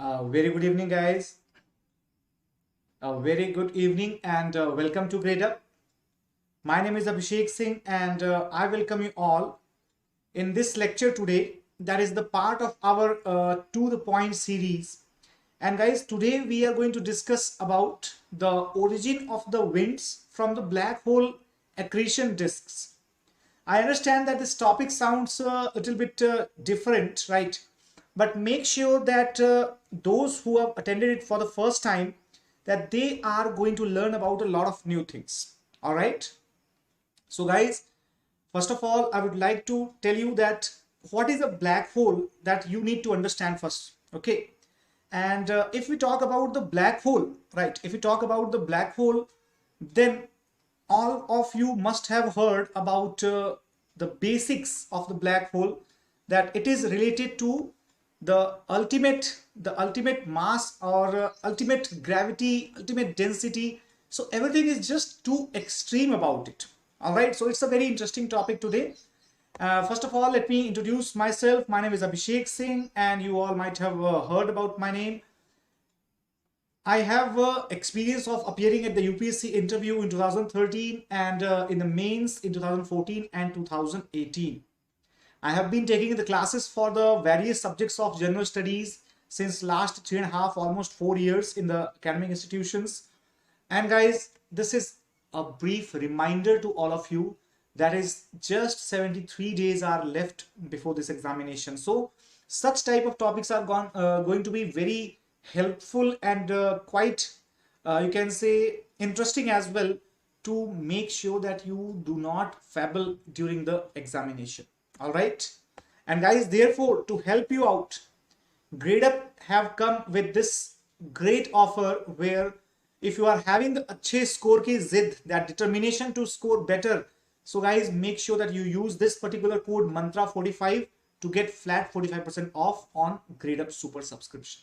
Very good evening, guys. A very good evening and welcome to Gradeup. My name is Abhishek Singh and I welcome you all in this lecture today. That is the part of our To the Point series. And guys, today we are going to discuss about the origin of the winds from the black hole accretion disks. I understand that this topic sounds a little bit different, right? But make sure that those who have attended it for the first time, that they are going to learn about a lot of new things. All right. So guys, first of all, I would like to tell you that what is a black hole that you need to understand first. Okay. And if we talk about the black hole, right? If we talk about the black hole, then all of you must have heard about the basics of the black hole, that it is related to the ultimate mass or ultimate gravity, ultimate density. So everything is just too extreme about it. All right, so it's a very interesting topic today. First of all, let me introduce myself. My name is Abhishek Singh and you all might have heard about my name. I have experience of appearing at the UPSC interview in 2013 and in the mains in 2014 and 2018. I have been taking the classes for the various subjects of general studies since last 3.5, almost 4 years in the academic institutions. And guys, this is a brief reminder to all of you that is just 73 days are left before this examination. So such type of topics are going to be very helpful and quite, you can say, interesting as well, to make sure that you do not fabble during the examination. All right. And guys, therefore, to help you out, Gradeup have come with this great offer where if you are having the अच्छे score की zid, that determination to score better, so guys, make sure that you use this particular code mantra45 to get flat 45% off on Gradeup Super subscription.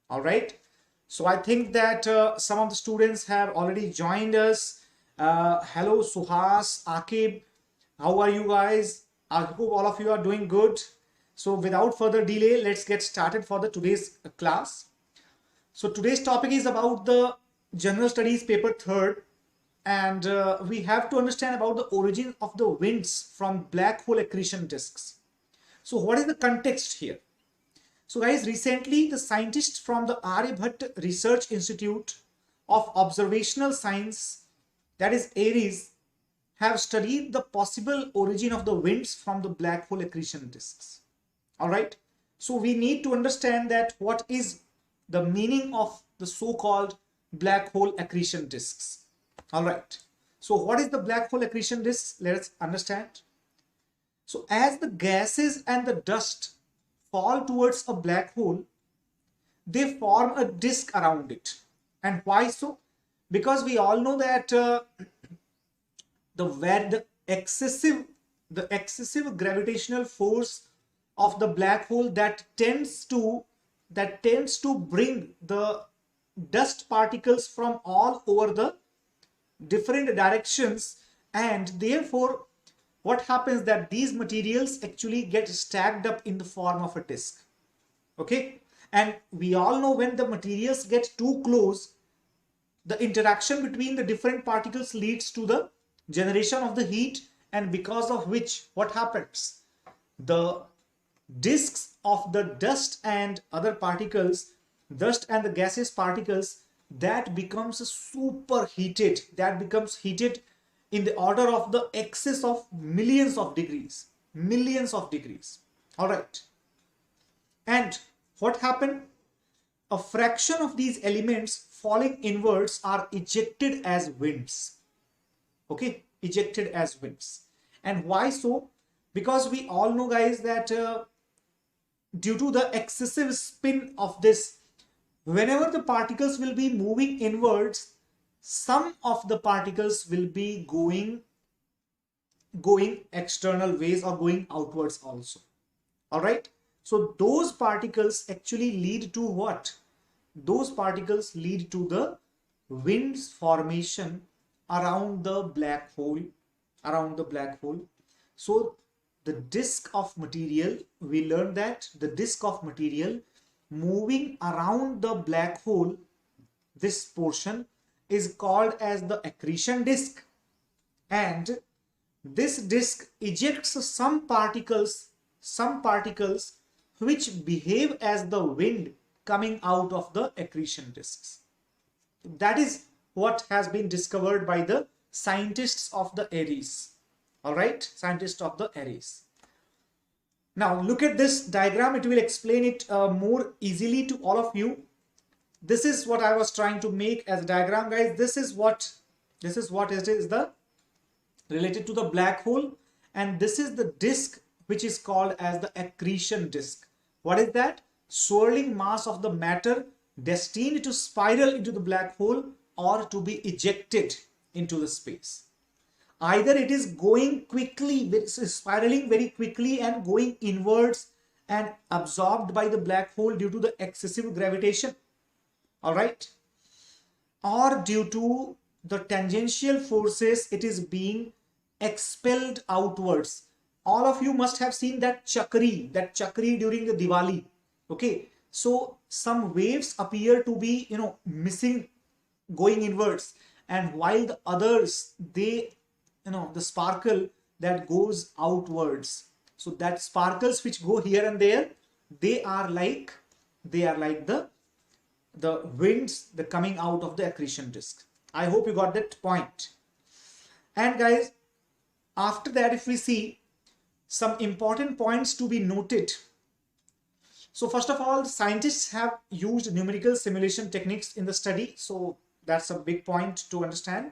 All right. So I think that some of the students have already joined us. Hello, Suhas, Akib. How are you guys? I hope all of you are doing good. So without further delay, let's get started for the today's class. So today's topic is about the General Studies paper 3rd, and we have to understand about the origin of the winds from black hole accretion disks. So what is the context here? So guys, recently the scientists from the Aryabhatta Research Institute of Observational Science, that is ARIES, have studied the possible origin of the winds from the black hole accretion disks. All right. So we need to understand that what is the meaning of the so-called black hole accretion disks. All right. So what is the black hole accretion disks? Let us understand. So as the gases and the dust fall towards a black hole, they form a disk around it. And why so? Because we all know that the excessive gravitational force of the black hole that tends to bring the dust particles from all over the different directions, and therefore what happens that these materials actually get stacked up in the form of a disk. Okay, and we all know when the materials get too close, the interaction between the different particles leads to the generation of the heat, and because of which what happens, the disks of the dust and other particles, dust and the gaseous particles, that becomes super heated, that becomes heated in the order of the excess of millions of degrees. All right. And what happened? A fraction of these elements falling inwards are ejected as winds. Okay, ejected as winds. And why so? Because we all know, guys, that due to the excessive spin of this, whenever the particles will be moving inwards, some of the particles will be going external ways or going outwards also. All right. So those particles actually lead to what? Those particles lead to the winds formation around the black hole. So the disk of material, we learned that the disk of material moving around the black hole, this portion is called as the accretion disk, and this disk ejects some particles which behave as the wind coming out of the accretion disks. That is what has been discovered by the scientists of the ARIES. All right, scientists of the ARIES. Now look at this diagram. It will explain it more easily to all of you. This is what I was trying to make as a diagram, guys. This is what it is, the related to the black hole, and this is the disk which is called as the accretion disk. What is that? Swirling mass of the matter destined to spiral into the black hole or to be ejected into the space. Either it is going quickly, spiraling very quickly and going inwards and absorbed by the black hole due to the excessive gravitation, all right, or due to the tangential forces, it is being expelled outwards. All of you must have seen that chakri during the Diwali. Okay, so some waves appear to be, missing, going inwards, and while the others, they, the sparkle that goes outwards. So that sparkles which go here and there, they are like the winds, the coming out of the accretion disk. I hope you got that point. And guys, after that, if we see some important points to be noted. So first of all, scientists have used numerical simulation techniques in the study. So that's a big point to understand.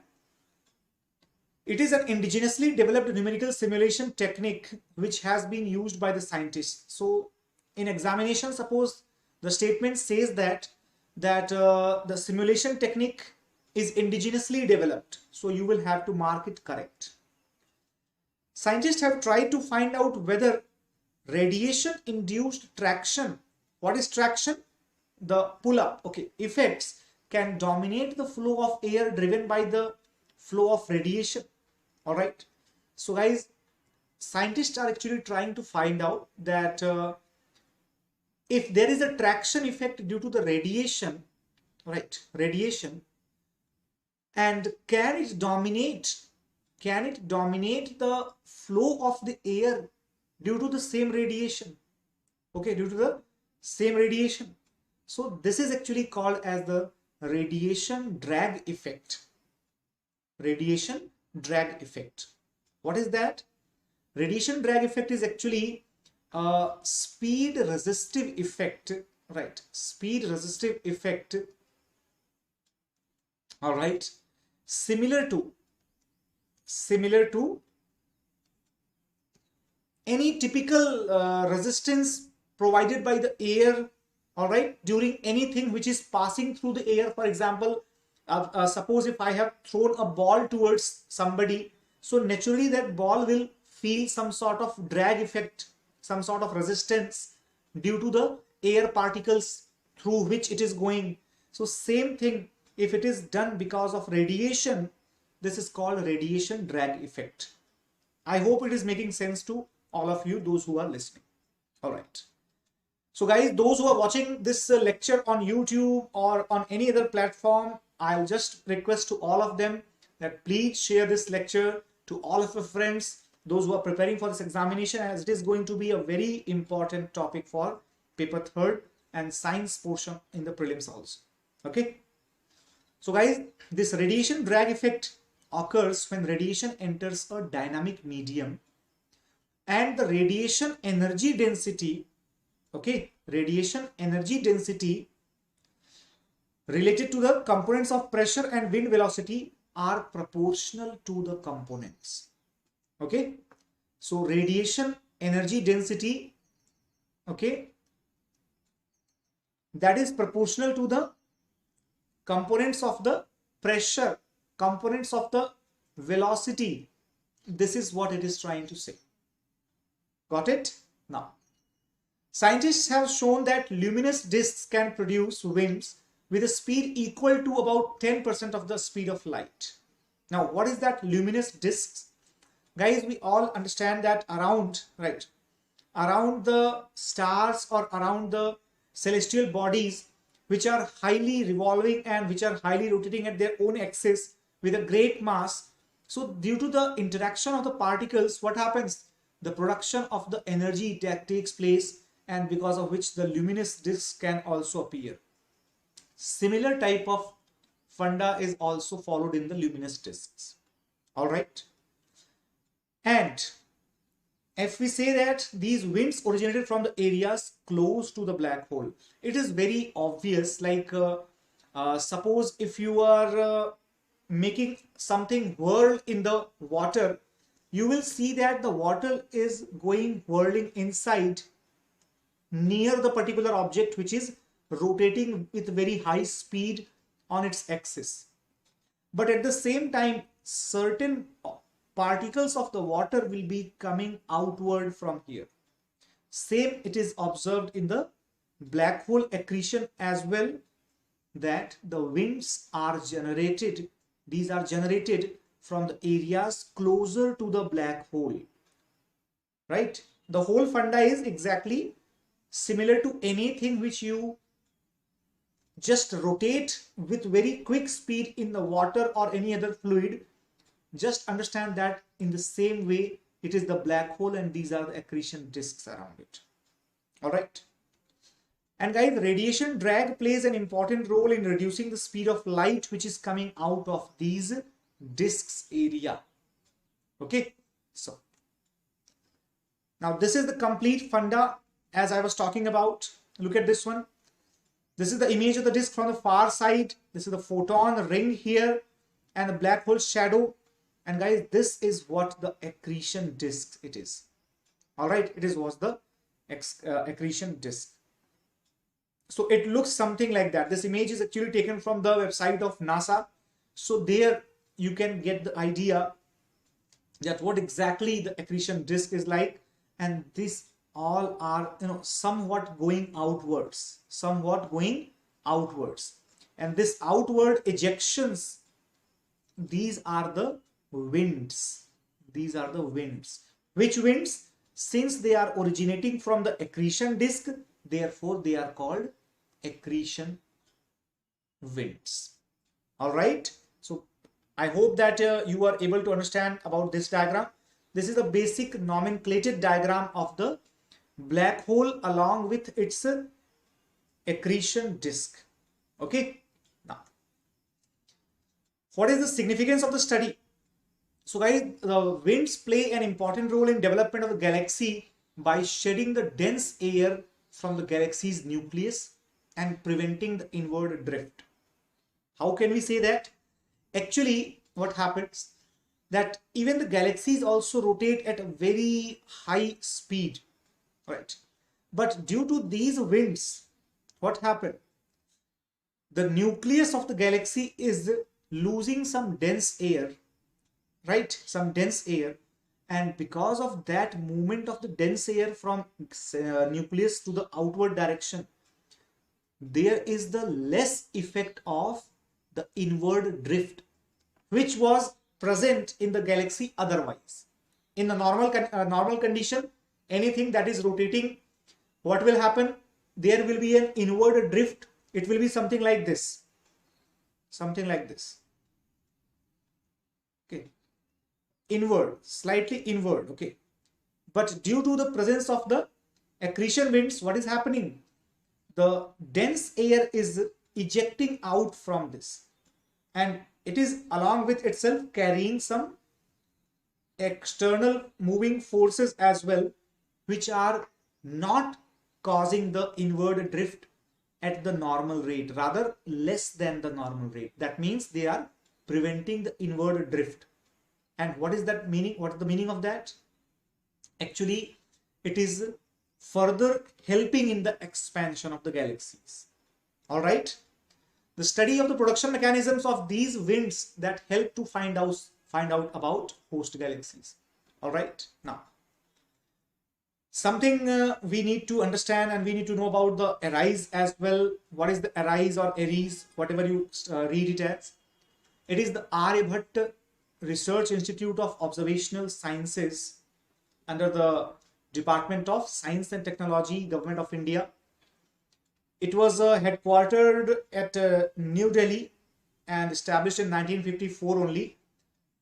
It is an indigenously developed numerical simulation technique which has been used by the scientists. So in examination, suppose the statement says that the simulation technique is indigenously developed. So you will have to mark it correct. Scientists have tried to find out whether radiation-induced traction, what is traction? The pull-up, okay, effects can dominate the flow of air driven by the flow of radiation. All right. So guys, scientists are actually trying to find out that if there is a traction effect due to the radiation, right, and can it dominate the flow of the air due to the same radiation? Okay, due to the same radiation. So this is actually called as the radiation drag effect. Radiation drag effect. What is that? Radiation drag effect is actually a speed resistive effect, right? Speed resistive effect, all right, similar to any typical resistance provided by the air, all right, during anything which is passing through the air. For example, suppose if I have thrown a ball towards somebody, so naturally that ball will feel some sort of drag effect, some sort of resistance due to the air particles through which it is going. So same thing, if it is done because of radiation, this is called radiation drag effect. I hope it is making sense to all of you, those who are listening. All right. So guys, those who are watching this lecture on YouTube or on any other platform, I'll just request to all of them that please share this lecture to all of your friends, those who are preparing for this examination, as it is going to be a very important topic for paper 3rd and science portion in the prelims also. Okay. So guys, this radiation drag effect occurs when radiation enters a dynamic medium and the radiation energy density, okay, radiation energy density related to the components of pressure and wind velocity are proportional to the components. Okay, so radiation energy density, okay, that is proportional to the components of the pressure, components of the velocity. This is what it is trying to say. Got it? Now, scientists have shown that luminous disks can produce winds with a speed equal to about 10% of the speed of light. Now, what is that luminous disks? Guys, we all understand that around, right, around the stars or around the celestial bodies which are highly revolving and which are highly rotating at their own axis with a great mass. So due to the interaction of the particles, what happens? The production of the energy that takes place, and because of which the luminous discs can also appear. Similar type of funda is also followed in the luminous discs. All right. And if we say that these winds originated from the areas close to the black hole, it is very obvious. Like suppose if you are making something whirl in the water, you will see that the water is going whirling inside near the particular object which is rotating with very high speed on its axis. But at the same time, certain particles of the water will be coming outward from here. Same it is observed in the black hole accretion as well, that the winds are generated. These are generated from the areas closer to the black hole, right? The whole funda is exactly similar to anything which you just rotate with very quick speed in the water or any other fluid. Just understand that in the same way it is the black hole, and these are the accretion disks around it. All right. And guys, radiation drag plays an important role in reducing the speed of light which is coming out of these disks area. Okay, so now this is the complete funda as I was talking about. Look at this one. This is the image of the disk from the far side. This is the photon ring here and the black hole shadow. And guys, this is what the accretion disk it is. All right, it was the accretion disk. So it looks something like that. This image is actually taken from the website of NASA. So there you can get the idea that what exactly the accretion disk is like. And this all are, somewhat going outwards, and this outward ejections, these are the winds. Which winds? Since they are originating from the accretion disk, therefore they are called accretion winds. All right, so I hope that you are able to understand about this diagram. This is a basic nomenclated diagram of the black hole along with its accretion disk. Okay, now what is the significance of the study? So guys, the winds play an important role in development of the galaxy by shedding the dense air from the galaxy's nucleus and preventing the inward drift. How can we say that? Actually, what happens that even the galaxies also rotate at a very high speed, right? But due to these winds, what happened? The nucleus of the galaxy is losing some dense air, right? Some dense air, and because of that movement of the dense air from nucleus to the outward direction, there is the less effect of the inward drift which was present in the galaxy otherwise. In the normal condition, anything that is rotating, what will happen? There will be an inward drift. It will be something like this. Okay, inward, slightly inward. Okay, but due to the presence of the accretion winds, what is happening? The dense air is ejecting out from this, and it is along with itself carrying some external moving forces as well, which are not causing the inward drift at the normal rate, rather less than the normal rate. That means they are preventing the inward drift. And what is that meaning? What is the meaning of that? Actually, it is further helping in the expansion of the galaxies. All right. The study of the production mechanisms of these winds that help to find out about host galaxies. All right. Now, something we need to understand and we need to know about the arise as well. What is the arise or Aries, whatever you read it as? It is the Aryabhatta Research Institute of Observational Sciences under the Department of Science and Technology, Government of India. It was headquartered at New Delhi and established in 1954 only.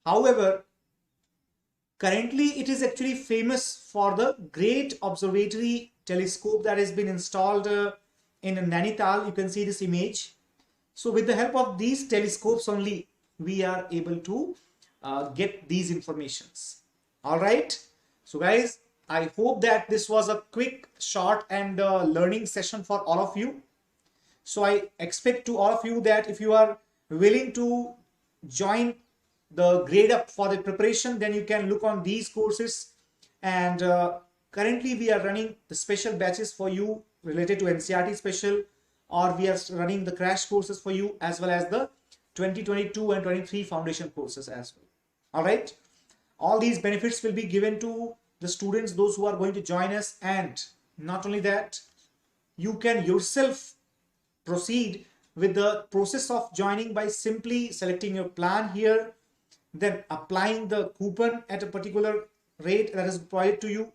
However, currently it is actually famous for the great observatory telescope that has been installed in Nainital. You can see this image. So with the help of these telescopes only, we are able to get these informations. All right. So guys, I hope that this was a quick, short and learning session for all of you. So I expect to all of you that if you are willing to join the Gradeup for the preparation, then you can look on these courses. And currently we are running the special batches for you related to NCERT special, or we are running the crash courses for you, as well as the 2022 and 23 foundation courses as well. All right. All these benefits will be given to the students, those who are going to join us. And not only that, you can yourself proceed with the process of joining by simply selecting your plan here, then applying the coupon at a particular rate that is provided to you,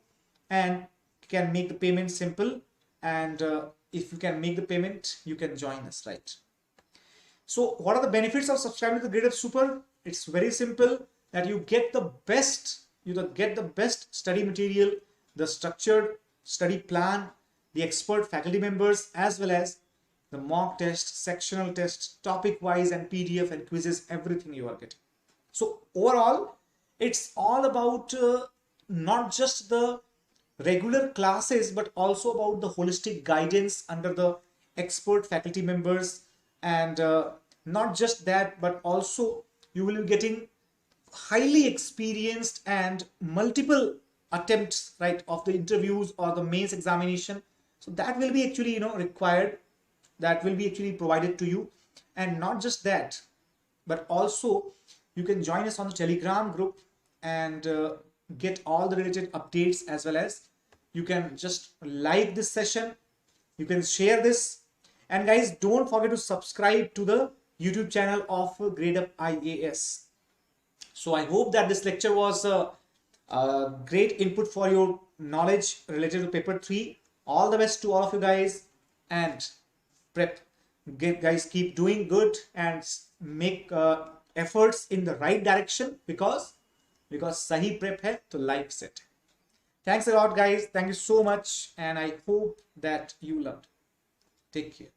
and can make the payment simple. And if you can make the payment, you can join us, right? So what are the benefits of subscribing to the Gradeup Super? It's very simple, that you get the best, study material, the structured study plan, the expert faculty members, as well as the mock test, sectional tests, topic wise, and PDF and quizzes, everything you are getting. So overall, it's all about not just the regular classes, but also about the holistic guidance under the expert faculty members. And not just that, but also you will be getting highly experienced and multiple attempts, right, of the interviews or the mains examination. So that will be actually, required, that will be actually provided to you. And not just that, but also you can join us on the Telegram group and get all the related updates, as well as you can just like this session, you can share this. And guys, don't forget to subscribe to the YouTube channel of Gradeup IAS. So I hope that this lecture was a great input for your knowledge related to paper 3. All the best to all of you guys, and prep. Guys, keep doing good and make efforts in the right direction, because sahi prep hai to life set. Thanks a lot guys. Thank you so much, and I hope that you learned. Take care.